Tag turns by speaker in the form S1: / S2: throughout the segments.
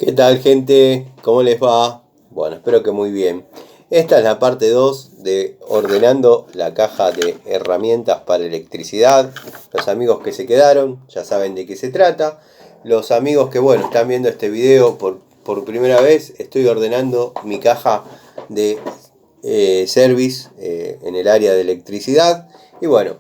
S1: ¿Qué tal, gente? ¿Cómo les va? Bueno, espero que muy bien. Esta es la parte 2 de ordenando la caja de herramientas para electricidad. Los amigos que se quedaron ya saben de qué se trata. Los amigos que, bueno, están viendo este video por primera vez, estoy ordenando mi caja de service en el área de electricidad. Y bueno,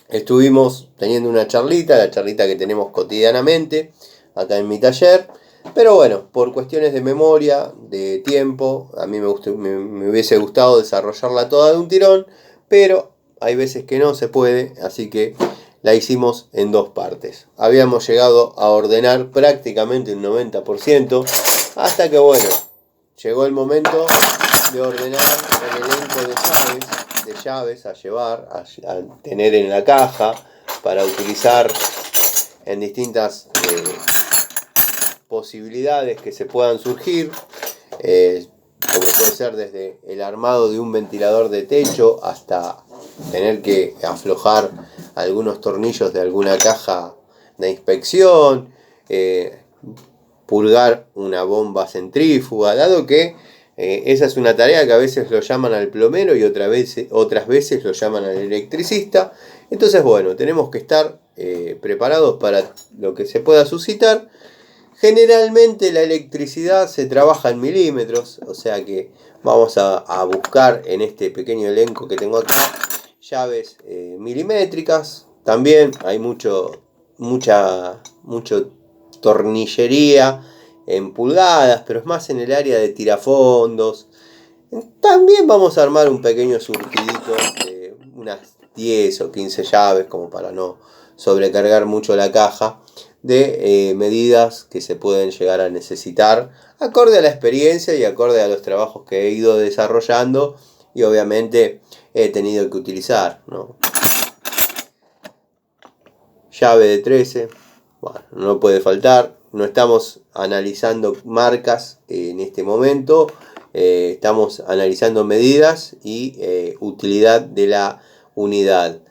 S1: estuvimos teniendo una charlita, la charlita que tenemos cotidianamente acá en mi taller. Pero bueno, por cuestiones de memoria, de tiempo, a mí me hubiese gustado desarrollarla toda de un tirón, pero hay veces que no se puede, así que la hicimos en dos partes. Habíamos llegado a ordenar prácticamente un 90%, hasta que bueno, llegó el momento de ordenar el elenco de llaves a llevar, a tener en la caja, para utilizar en distintas posibilidades que se puedan surgir, como puede ser desde el armado de un ventilador de techo hasta tener que aflojar algunos tornillos de alguna caja de inspección, purgar una bomba centrífuga, dado que esa es una tarea que a veces lo llaman al plomero y otras veces lo llaman al electricista. Entonces, bueno, tenemos que estar preparados para lo que se pueda suscitar. Generalmente la electricidad se trabaja en milímetros, o sea que vamos a buscar en este pequeño elenco que tengo acá llaves milimétricas. También hay mucho tornillería en pulgadas, pero es más en el área de tirafondos. También vamos a armar un pequeño surtidito de unas 10 o 15 llaves, como para no sobrecargar mucho la caja, de medidas que se pueden llegar a necesitar acorde a la experiencia y acorde a los trabajos que he ido desarrollando y obviamente he tenido que utilizar, ¿no? Llave de 13, bueno, no puede faltar. No estamos analizando marcas en este momento, estamos analizando medidas y utilidad de la unidad.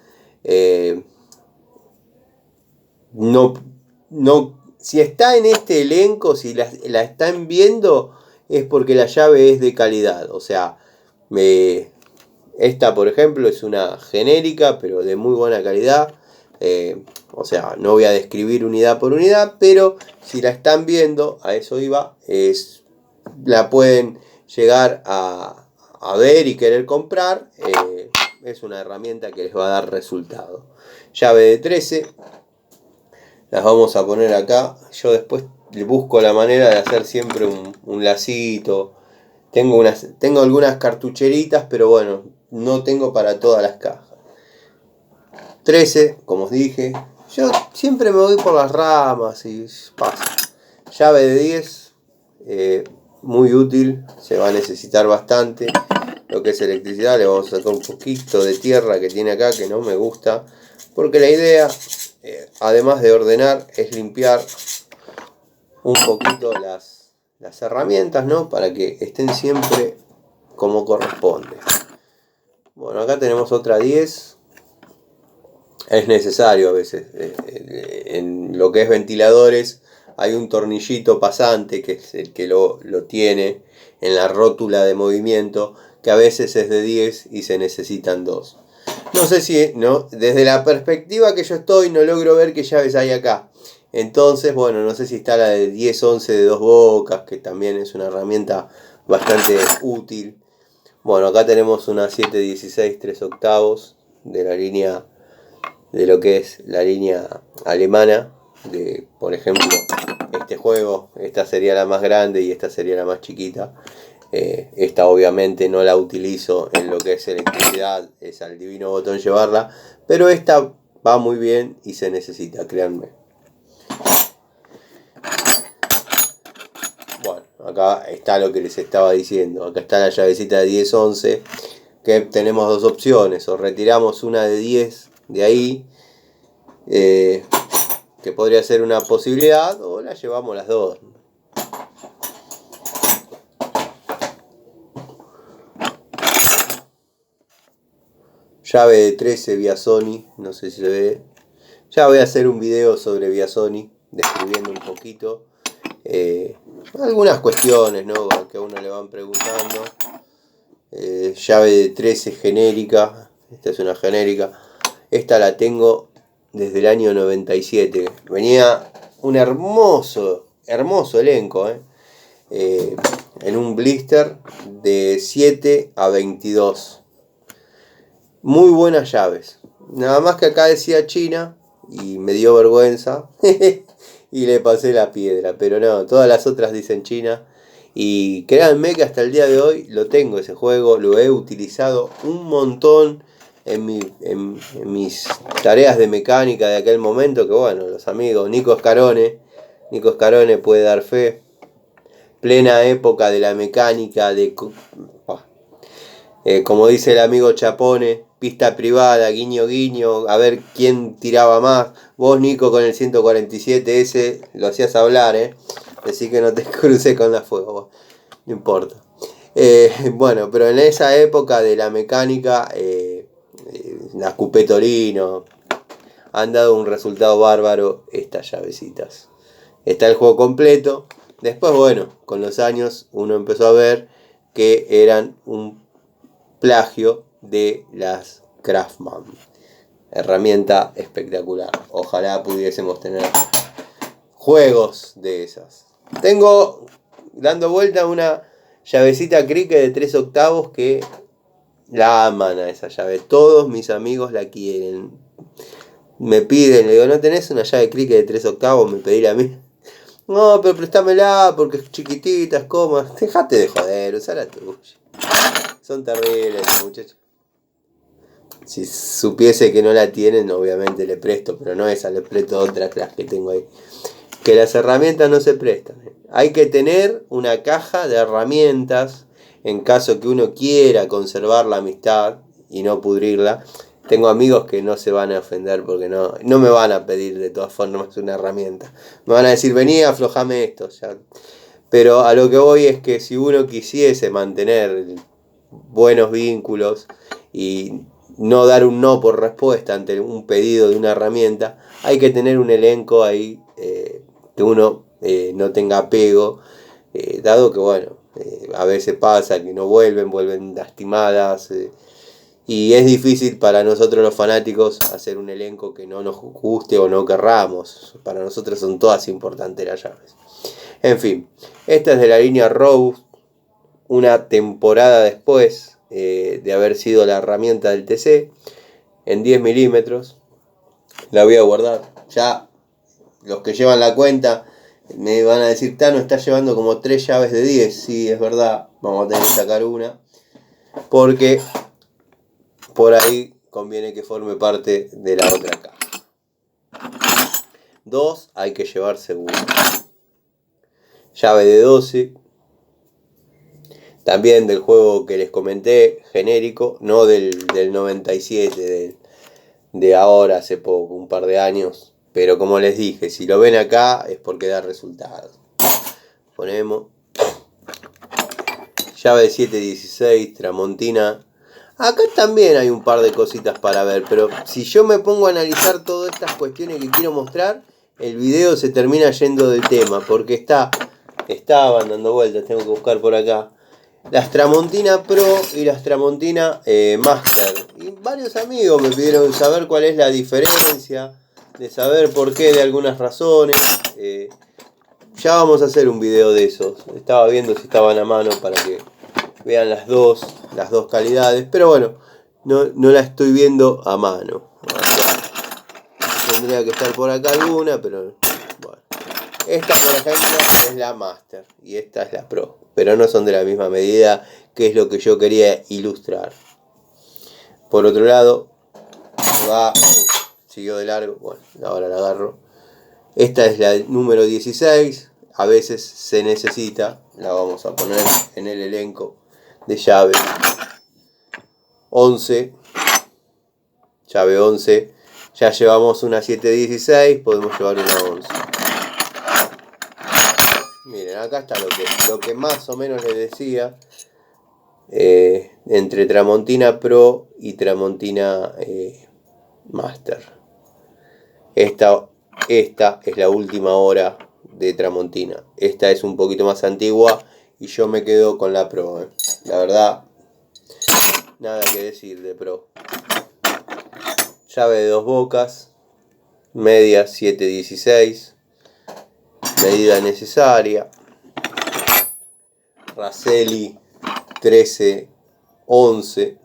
S1: Si está en este elenco, si la están viendo, es porque la llave es de calidad. O sea, esta por ejemplo es una genérica, pero de muy buena calidad. O sea, no voy a describir unidad por unidad, pero si la están viendo, a eso iba, la pueden llegar a ver y querer comprar. Es una herramienta que les va a dar resultado. Llave de 13. Las vamos a poner acá. Yo después le busco la manera de hacer siempre un lacito. Tengo algunas cartucheritas, pero bueno, no tengo para todas las cajas. 13, como os dije. Yo siempre me voy por las ramas y pasa. Llave de 10, muy útil, se va a necesitar bastante. Lo que es electricidad, le vamos a sacar un poquito de tierra que tiene acá, que no me gusta, porque la idea, además de ordenar, es limpiar un poquito las herramientas, ¿no? Para que estén siempre como corresponde. Bueno, acá tenemos otra 10. Es necesario a veces, en lo que es ventiladores, hay un tornillito pasante que es el que lo tiene en la rótula de movimiento, que a veces es de 10 y se necesitan 2. No sé si, no, desde la perspectiva que yo estoy no logro ver qué llaves hay acá. Entonces, bueno, no sé si está la de 10-11 de 2 bocas, que también es una herramienta bastante útil. Bueno, acá tenemos una 716 3 octavos de la línea, de lo que es la línea alemana, de, por ejemplo, este juego. Esta sería la más grande y esta sería la más chiquita. Esta obviamente no la utilizo en lo que es electricidad, es al divino botón llevarla, pero esta va muy bien y se necesita, créanme. Bueno, acá está lo que les estaba diciendo. Acá está la llavecita de 10-11, que tenemos dos opciones: o retiramos una de 10 de ahí, que podría ser una posibilidad, o la llevamos las dos. Llave de 13 vía Sony, no sé si se ve. Ya voy a hacer un video sobre vía Sony, describiendo un poquito. algunas cuestiones, ¿no?, que a uno le van preguntando. Llave de 13 genérica. Esta es una genérica. Esta la tengo desde el año 97. Venía un hermoso elenco, en un blister de 7 a 22. Muy buenas llaves. Nada más que acá decía China y me dio vergüenza y le pasé la piedra. Pero no, todas las otras dicen China. Y créanme que hasta el día de hoy lo tengo ese juego, lo he utilizado un montón en mis tareas de mecánica de aquel momento, que bueno, los amigos, Nico Scarone puede dar fe. Plena época de la mecánica, como dice el amigo Chapone, pista privada, guiño guiño, a ver quién tiraba más. Vos, Nico, con el 147 ese lo hacías hablar, Decí que no te crucé con la fuego, no importa. Bueno, pero en esa época de la mecánica, las Coupé Torino han dado un resultado bárbaro estas llavecitas. Está el juego completo. Después, bueno, con los años uno empezó a ver que eran un plagio de las Craftman. Herramienta espectacular. Ojalá pudiésemos tener juegos de esas. Tengo dando vuelta una llavecita Cricket de 3 octavos que la aman a esa llave. Todos mis amigos la quieren. Me piden, le digo, ¿no tenés una llave Cricket de 3 octavos? Me pedí a mí. No, pero préstamela porque es chiquitita, es cómoda. Dejate de joder, usá la tuya. Son terribles, muchachos. Si supiese que no la tienen, obviamente le presto, pero no esa, le presto otras las que tengo ahí. Que las herramientas no se prestan. Hay que tener una caja de herramientas en caso que uno quiera conservar la amistad y no pudrirla. Tengo amigos que no se van a ofender porque no me van a pedir de todas formas una herramienta. Me van a decir, vení, aflojame esto. Ya. Pero a lo que voy es que si uno quisiese mantener buenos vínculos y no dar un no por respuesta ante un pedido de una herramienta, hay que tener un elenco ahí que uno no tenga apego, dado que bueno, a veces pasa que no vuelven lastimadas, y es difícil para nosotros los fanáticos hacer un elenco que no nos guste o no querramos. Para nosotros son todas importantes las llaves. En fin, esta es de la línea Rose, una temporada después de haber sido la herramienta del TC, en 10 milímetros. La voy a guardar. Ya los que llevan la cuenta me van a decir, Tano, está llevando como 3 llaves de 10. Sí, es verdad, vamos a tener que sacar una. Porque por ahí conviene que forme parte de la otra caja. 2 hay que llevar seguro. Llave de 12. También del juego que les comenté, genérico, no del 97, de ahora, hace poco, un par de años. Pero como les dije, si lo ven acá es porque da resultados. Ponemos llave de 716, Tramontina. Acá también hay un par de cositas para ver, pero si yo me pongo a analizar todas estas cuestiones que quiero mostrar, el video se termina yendo del tema, porque estaban dando vueltas, tengo que buscar por acá, las Tramontina Pro y las Tramontina Master. Y varios amigos me pidieron saber cuál es la diferencia, de saber por qué de algunas razones. Ya vamos a hacer un video de esos. Estaba viendo si estaban a mano para que vean las dos calidades, pero bueno, no la estoy viendo a mano. Tendría que estar por acá alguna, pero bueno. Esta, por ejemplo, es la Master y esta es la Pro, pero no son de la misma medida, que es lo que yo quería ilustrar. Por otro lado, siguió de largo, bueno, ahora la agarro. Esta es la número 16, a veces se necesita, la vamos a poner en el elenco de llaves. 11, llave 11, ya llevamos una 716, podemos llevar una 11. Miren, acá está lo que más o menos les decía, entre Tramontina Pro y Tramontina Master. Esta es la última hora de Tramontina. esta es un poquito más antigua y yo me quedo con la Pro. La verdad, nada que decir de Pro. Llave de 2 bocas, media 7/16, medida necesaria. Raselli 13/11.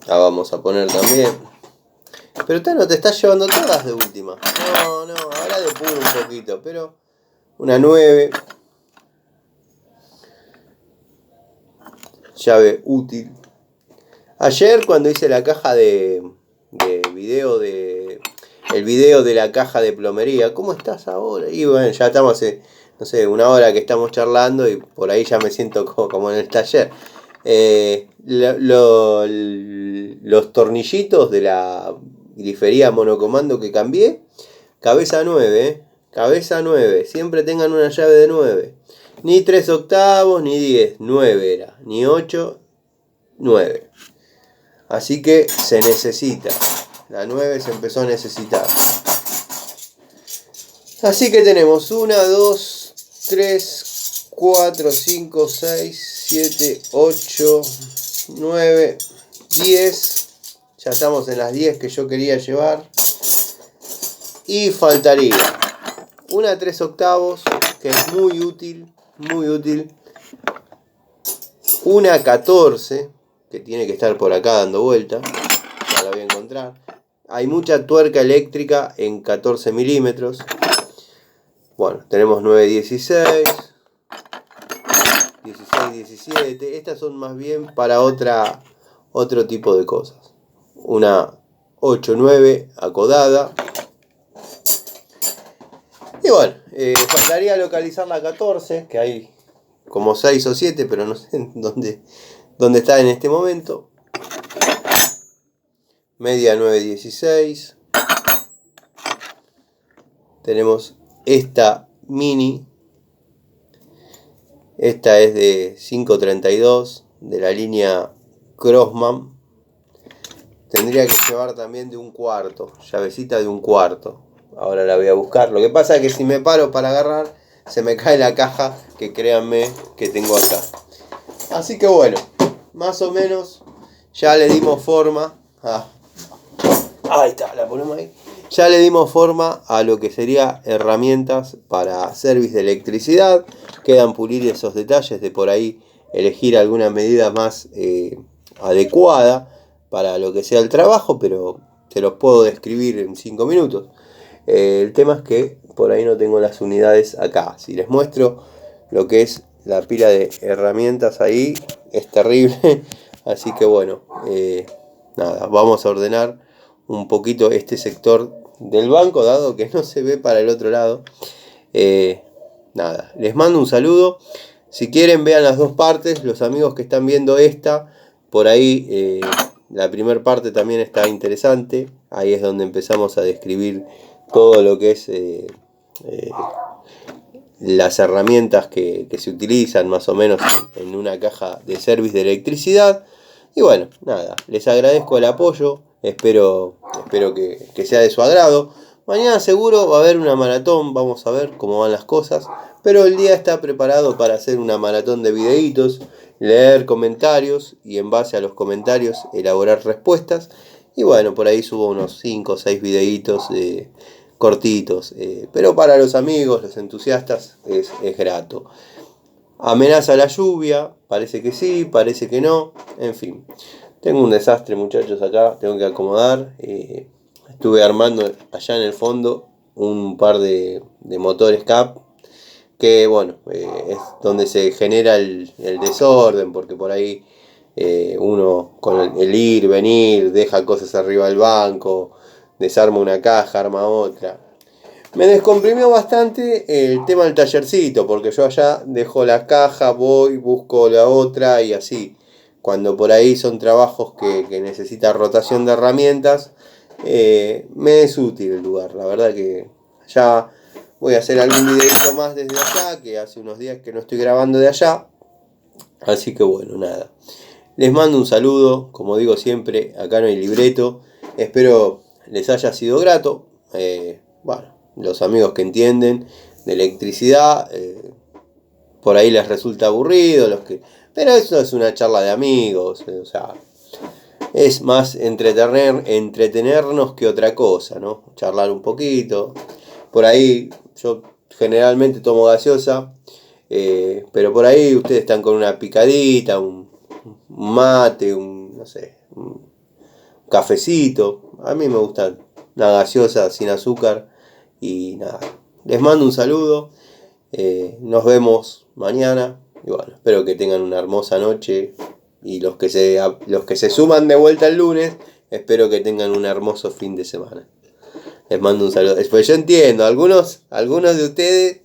S1: La vamos a poner también. Pero no te estás llevando todas de última. No, ahora depuro un poquito, pero una 9. Llave útil. Ayer cuando hice la caja de video el video de la caja de plomería, ¿cómo estás ahora? Y bueno, ya estamos hace, no sé, una hora que estamos charlando y por ahí ya me siento como en el taller. Los tornillitos de la grifería monocomando que cambié, cabeza 9, cabeza 9, siempre tengan una llave de 9. Ni 3 octavos, ni 10, 9 era, ni 8, 9. Así que se necesita. La 9 se empezó a necesitar. Así que tenemos 1, 2, 3, 4, 5, 6, 7, 8, 9, 10. Ya estamos en las 10 que yo quería llevar. Y faltaría una 3 octavos, que es muy útil, muy útil. Una 14, que tiene que estar por acá dando vuelta. Ya la voy a encontrar. Hay mucha tuerca eléctrica en 14 milímetros. Bueno, tenemos 9/16, 16/17. Estas son más bien para otro tipo de cosas. Una 8/9 acodada. Y bueno, faltaría localizar la 14, que hay como 6 o 7, pero no sé dónde está en este momento. Media 9/16. Tenemos esta mini. Esta es de 5/32 de la línea Crossman. Tendría que llevar también de 1/4, llavecita de 1/4. Ahora la voy a buscar. Lo que pasa es que si me paro para agarrar, se me cae la caja que créanme que tengo acá. Así que bueno, más o menos ya le dimos forma. Ahí está, la ponemos ahí. Ya le dimos forma a lo que sería herramientas para service de electricidad. Quedan pulir esos detalles de por ahí elegir alguna medida más adecuada para lo que sea el trabajo, pero te los puedo describir en 5 minutos. El tema es que por ahí no tengo las unidades acá. Si les muestro lo que es la pila de herramientas ahí, es terrible. Así que bueno, nada, vamos a ordenar un poquito este sector del banco, dado que no se ve para el otro lado. Nada, les mando un saludo. Si quieren, vean las dos partes. Los amigos que están viendo esta, por ahí la primera parte también está interesante. Ahí es donde empezamos a describir todo lo que es las herramientas que se utilizan más o menos en una caja de service de electricidad. Y bueno, nada, les agradezco el apoyo. Espero que sea de su agrado. Mañana seguro va a haber una maratón, vamos a ver cómo van las cosas. Pero el día está preparado para hacer una maratón de videitos, leer comentarios y en base a los comentarios elaborar respuestas. Y bueno, por ahí subo unos 5 o 6 videitos cortitos. Pero para los amigos, los entusiastas, es grato. ¿Amenaza la lluvia? Parece que sí, parece que no. En fin. Tengo un desastre, muchachos, acá. Tengo que acomodar. Estuve armando allá en el fondo un par de motores CAP. Que bueno, es donde se genera el desorden. Porque por ahí uno con el ir, venir, deja cosas arriba del banco. Desarma una caja, arma otra. Me descomprimió bastante el tema del tallercito. Porque yo allá dejo la caja, voy, busco la otra y así. Cuando por ahí son trabajos que necesitan rotación de herramientas, me es útil el lugar. La verdad que ya voy a hacer algún videito más desde allá, que hace unos días que no estoy grabando de allá. Así que bueno, nada. Les mando un saludo, como digo siempre, acá no hay libreto. Espero les haya sido grato. Bueno, los amigos que entienden, de electricidad. Por ahí les resulta aburrido, pero eso es una charla de amigos, o sea, es más entretenernos que otra cosa, ¿no? Charlar un poquito. Por ahí yo generalmente tomo gaseosa, pero por ahí ustedes están con una picadita, un mate, no sé, un cafecito. A mí me gusta una gaseosa sin azúcar y nada. Les mando un saludo. Nos vemos mañana. Y bueno, espero que tengan una hermosa noche. Y los que se suman de vuelta el lunes, espero que tengan un hermoso fin de semana. Les mando un saludo. Pues yo entiendo, algunos de ustedes,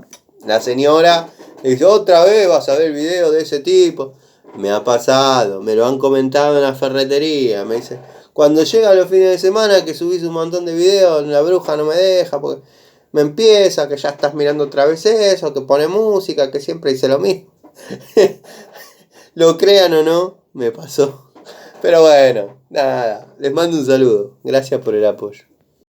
S1: la señora, dice, otra vez vas a ver videos de ese tipo. Me ha pasado, me lo han comentado en la ferretería. Me dice, cuando llega los fines de semana que subís un montón de videos, la bruja no me deja porque me empieza, que ya estás mirando otra vez eso, que pone música, que siempre dice lo mismo. Lo crean o no, me pasó. Pero bueno, nada, les mando un saludo. Gracias por el apoyo.